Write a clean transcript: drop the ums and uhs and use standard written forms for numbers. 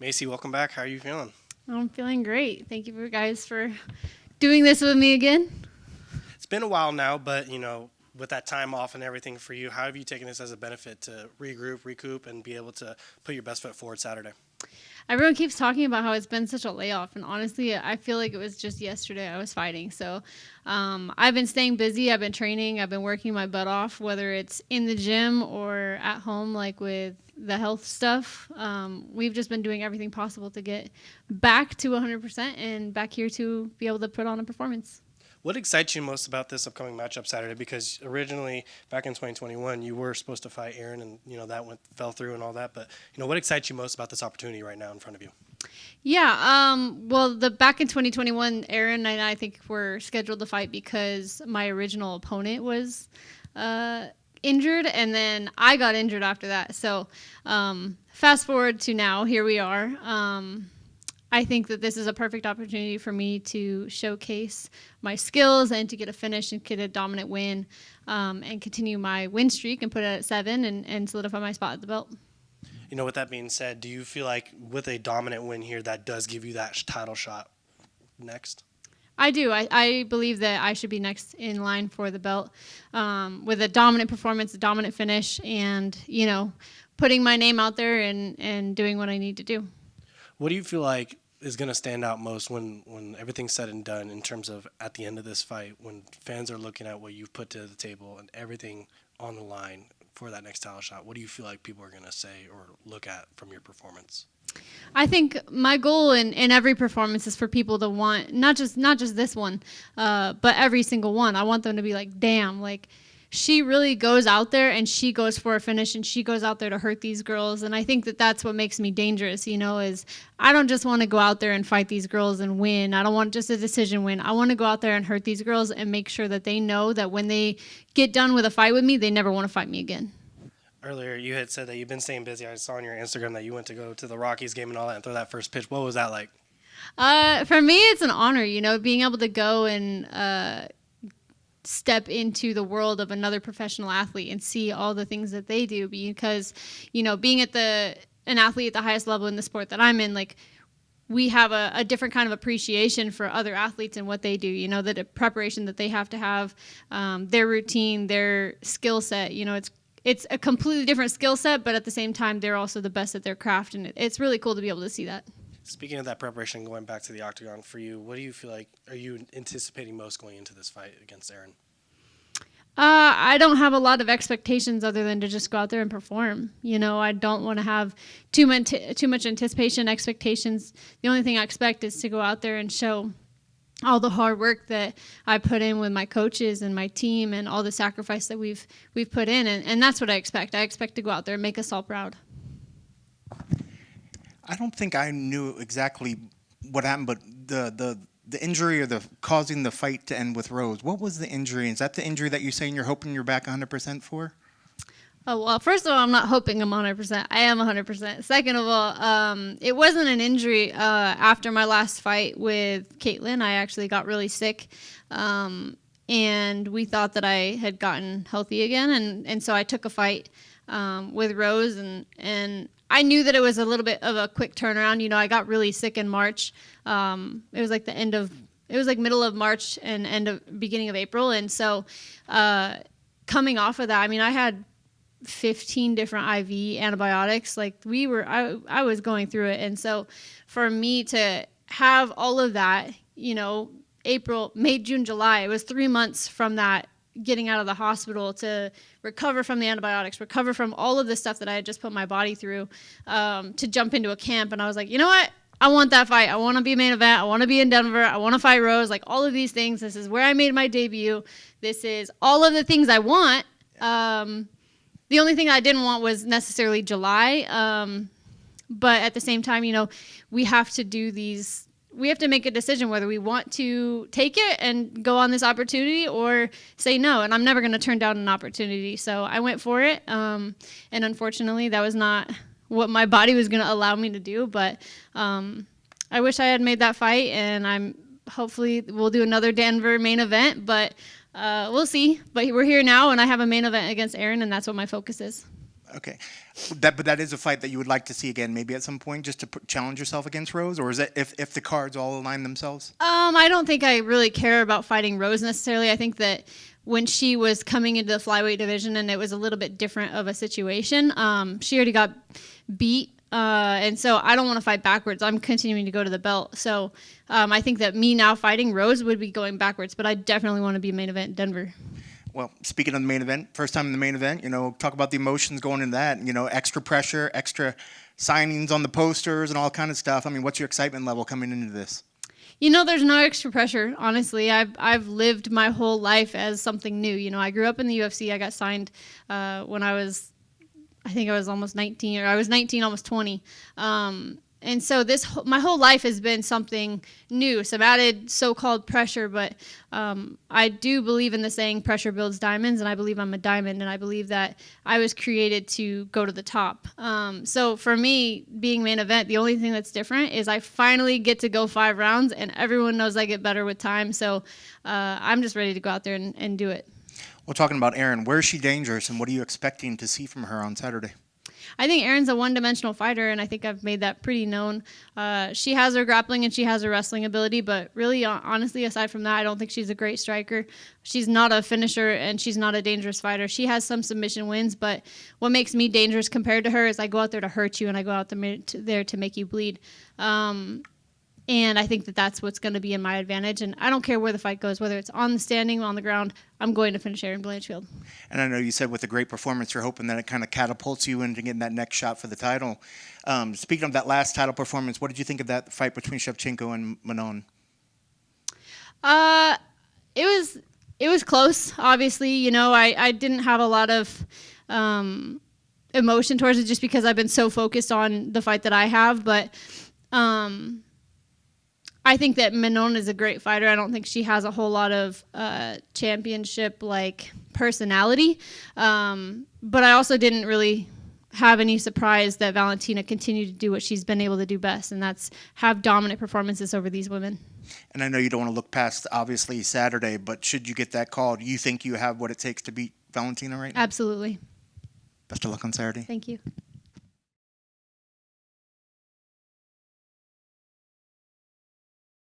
Maycee, welcome back. How are you feeling? I'm feeling great. Thank you guys for doing this with me again. It's been a while now, but with that time off and everything for you, how have you taken this as a benefit to regroup, recoup, and be able to put your best foot forward Saturday? Everyone keeps talking about how it's been such a layoff, and honestly, I feel like it was just yesterday I was fighting. So I've been staying busy. I've been training. I've been working my butt off, whether it's in the gym or at home, like with the health stuff. We've just been doing everything possible to get back to 100% and back here to be able to put on a performance. What excites you most about this upcoming matchup Saturday? Because originally, back in 2021, you were supposed to fight Erin, and that fell through and all that. But what excites you most about this opportunity right now in front of you? Yeah, well, back in 2021, Erin and I think were scheduled to fight because my original opponent was injured, and then I got injured after that. So fast forward to now, here we are. I think that this is a perfect opportunity for me to showcase my skills and to get a finish and get a dominant win and continue my win streak and put it at 7 and solidify my spot at the belt. With that being said, do you feel like with a dominant win here, that does give you that title shot next? I do. I believe that I should be next in line for the belt with a dominant performance, a dominant finish, and, putting my name out there and doing what I need to do. What do you feel like is going to stand out most when everything's said and done in terms of at the end of this fight, when fans are looking at what you've put to the table and everything on the line for that next title shot? What do you feel like people are going to say or look at from your performance? I think my goal in every performance is for people to want, not just this one, but every single one. I want them to be like, damn, like, she really goes out there and she goes for a finish and she goes out there to hurt these girls. And I think that that's what makes me dangerous, is I don't just want to go out there and fight these girls and win. I don't want just a decision win. I want to go out there and hurt these girls and make sure that they know that when they get done with a fight with me, they never want to fight me again. Earlier, you had said that you've been staying busy. I saw on your Instagram that you went to go to the Rockies game and all that and throw that first pitch. What was that like? For me, it's an honor, being able to go and step into the world of another professional athlete and see all the things that they do, because being at an athlete at the highest level in the sport that I'm in, like, we have a different kind of appreciation for other athletes and what they do, the preparation that they have to have, their routine, their skill set. It's a completely different skill set, but at the same time they're also the best at their craft, and it's really cool to be able to see that. Speaking of that preparation, going back to the octagon for you, what do you feel like are you anticipating most going into this fight against Erin? I don't have a lot of expectations other than to just go out there and perform. I don't want to have too much anticipation, expectations. The only thing I expect is to go out there and show all the hard work that I put in with my coaches and my team and all the sacrifice that we've put in. And that's what I expect. I expect to go out there and make us all proud. I don't think I knew exactly what happened, but the injury or the causing the fight to end with Rose, what was the injury? Is that the injury that you're saying you're hoping you're back 100% for? Oh, well, first of all, I'm not hoping I'm 100%. I am 100%. Second of all, it wasn't an injury. After my last fight with Caitlin, I actually got really sick, and we thought that I had gotten healthy again, and so I took a fight with Rose, and I knew that it was a little bit of a quick turnaround. I got really sick in March. It was like middle of March and beginning of April, and so coming off of that, I had 15 different IV antibiotics. Like, I was going through it. And so for me to have all of that, April, May, June, July, it was 3 months from that, getting out of the hospital to recover from the antibiotics, recover from all of the stuff that I had just put my body through, to jump into a camp. And I was like, you know what? I want that fight. I want to be main event. I want to be in Denver. I want to fight Rose. Like, all of these things. This is where I made my debut. This is all of the things I want. The only thing I didn't want was necessarily July. But at the same time, we have to make a decision whether we want to take it and go on this opportunity or say no. And I'm never going to turn down an opportunity. So I went for it. And unfortunately, that was not what my body was going to allow me to do. But I wish I had made that fight, and hopefully we'll do another Denver main event. But we'll see. But we're here now, and I have a main event against Erin, and that's what my focus is. Okay, but that is a fight that you would like to see again, maybe at some point, just to challenge yourself against Rose, or is it if the cards all align themselves? I don't think I really care about fighting Rose necessarily. I think that when she was coming into the flyweight division and it was a little bit different of a situation, she already got beat. And so I don't want to fight backwards. I'm continuing to go to the belt. So I think that me now fighting Rose would be going backwards, but I definitely want to be main event in Denver. Well, speaking of the main event, first time in the main event, talk about the emotions going into that, extra pressure, extra signings on the posters and all kind of stuff. I mean, what's your excitement level coming into this? There's no extra pressure, honestly. I've lived my whole life as something new. I grew up in the UFC. I got signed when I think I was almost 19, or I was 19, almost 20. And so my whole life has been something new, some added so-called pressure, but I do believe in the saying pressure builds diamonds, and I believe I'm a diamond, and I believe that I was created to go to the top. So for me, being main event, the only thing that's different is I finally get to go 5 rounds, and everyone knows I get better with time. So I'm just ready to go out there and do it. Well, talking about Erin, where is she dangerous, and what are you expecting to see from her on Saturday? I think Erin's a one-dimensional fighter, and I think I've made that pretty known. She has her grappling and she has her wrestling ability, but really, honestly, aside from that, I don't think she's a great striker. She's not a finisher, and she's not a dangerous fighter. She has some submission wins, but what makes me dangerous compared to her is I go out there to hurt you, and I go out there to make you bleed. And I think that that's what's going to be in my advantage. And I don't care where the fight goes, whether it's on the standing, on the ground, I'm going to finish Erin Blanchfield. And I know you said with a great performance, you're hoping that it kind of catapults you into getting that next shot for the title. Speaking of that last title performance, what did you think of that fight between Shevchenko and Manon? It was close, obviously. I didn't have a lot of emotion towards it just because I've been so focused on the fight that I have. But I think that Manon is a great fighter. I don't think she has a whole lot of championship-like personality. But I also didn't really have any surprise that Valentina continued to do what she's been able to do best, and that's have dominant performances over these women. And I know you don't want to look past, obviously, Saturday, but should you get that call, do you think you have what it takes to beat Valentina right now? Absolutely. Best of luck on Saturday. Thank you.